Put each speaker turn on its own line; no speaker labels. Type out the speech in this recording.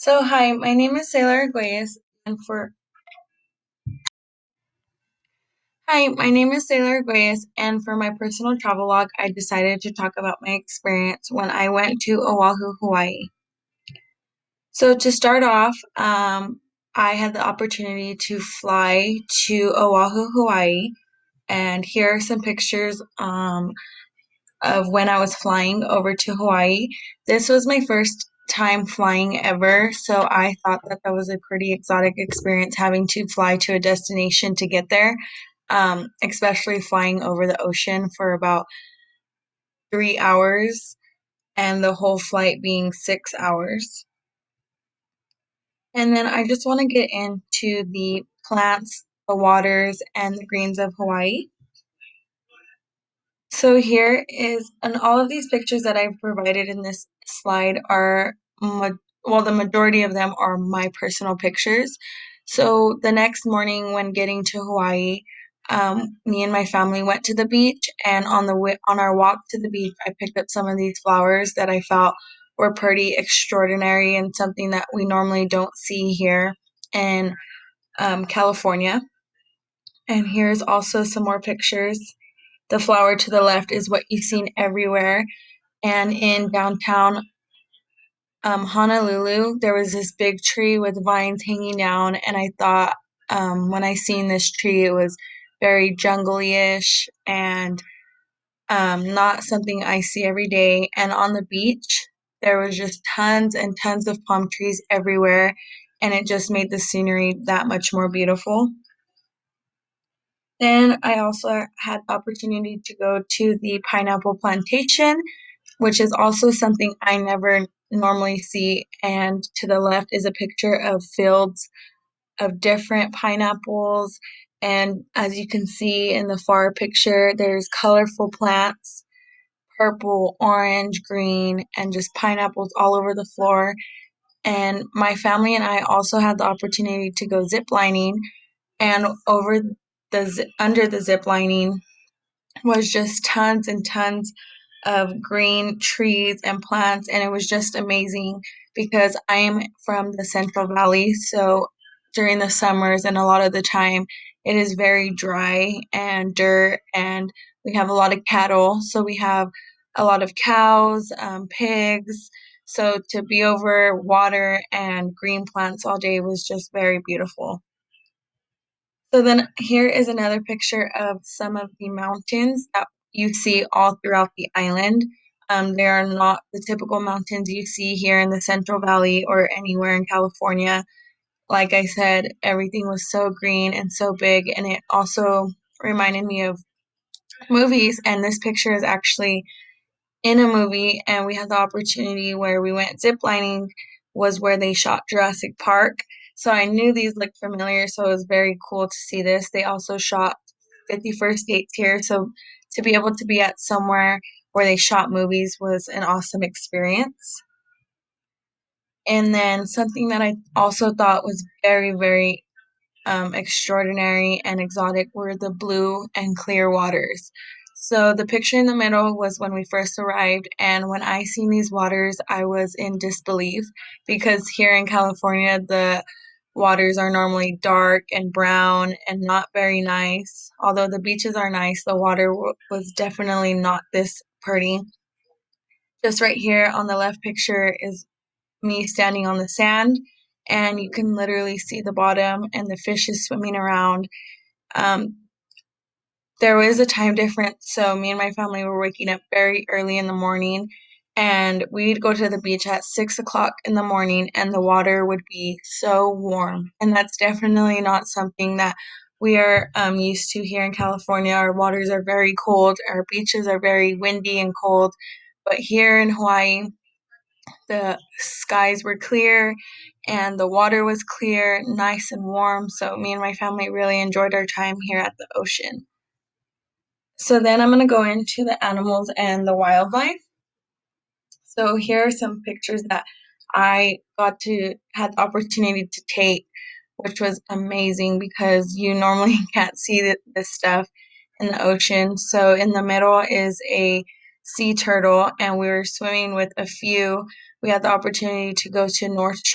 Hi, my name is Sailor Arguelles, and for Hi, my name is Sailor Arguelles, and for my personal travelogue, I decided to talk about my experience when I went to Oahu, Hawaii. So to start off, I had the opportunity to fly to Oahu, Hawaii, and here are some pictures of when I was flying over to Hawaii. This was my first time flying ever, so I thought that that was a pretty exotic experience having to fly to a destination to get there, especially flying over the ocean for about 3 hours and the whole flight being 6 hours. And then I just want to get into the plants, the waters, and the greens of Hawaii. So here is, and all of these pictures that I've provided in this slide are, well, the majority of them are my personal pictures. So the next morning when getting to Hawaii, me and my family went to the beach, and on our walk to the beach, I picked up some of these flowers that I felt were pretty extraordinary and something that we normally don't see here in California. And here's also some more pictures. The flower to the left is what you've seen everywhere. And in downtown Honolulu, there was this big tree with vines hanging down. And I thought when I seen this tree, it was very jungle-ish and not something I see every day. And on the beach, there was just tons and tons of palm trees everywhere. And it just made the scenery that much more beautiful. Then I also had the opportunity to go to the pineapple plantation, which is also something I never normally see. And to the left is a picture of fields of different pineapples. And as you can see in the far picture, there's colorful plants, purple, orange, green, and just pineapples all over the floor. And my family and I also had the opportunity to go zip lining, and under the zip lining was just tons and tons of green trees and plants, and it was just amazing because I am from the Central Valley, so during the summers and a lot of the time it is very dry and dirt, and we have a lot of cattle, so we have a lot of cows, pigs, so to be over water and green plants all day was just very beautiful. So then here is another picture of some of the mountains that you see all throughout the island. They are not the typical mountains you see here in the Central Valley or anywhere in California. Like I said, everything was so green and so big, and it also reminded me of movies. And this picture is actually in a movie, and we had the opportunity where we went ziplining was where they shot Jurassic Park. So I knew these looked familiar, so it was very cool to see this. They also shot 51st Dates here, so to be able to be at somewhere where they shot movies was an awesome experience. And then something that I also thought was very, very extraordinary and exotic were the blue and clear waters. So the picture in the middle was when we first arrived, and when I seen these waters, I was in disbelief because here in California, the waters are normally dark and brown and not very nice. Although the beaches are nice, the water was definitely not this pretty. Just right here on the left picture is me standing on the sand, and you can literally see the bottom and the fish is swimming around. Um, there was a time difference, so me and my family were waking up very early in the morning, and we'd go to the beach at 6 o'clock in the morning, and the water would be so warm. And that's definitely not something that we are used to here in California. Our waters are very cold, our beaches are very windy and cold, but here in Hawaii, the skies were clear and the water was clear, nice and warm. So me and my family really enjoyed our time here at the ocean. So then I'm going to go into the animals and the wildlife. So here are some pictures that I had the opportunity to take, which was amazing because you normally can't see this stuff in the ocean. So in the middle is a sea turtle, and we were swimming with a few. We had the opportunity to go to North Shore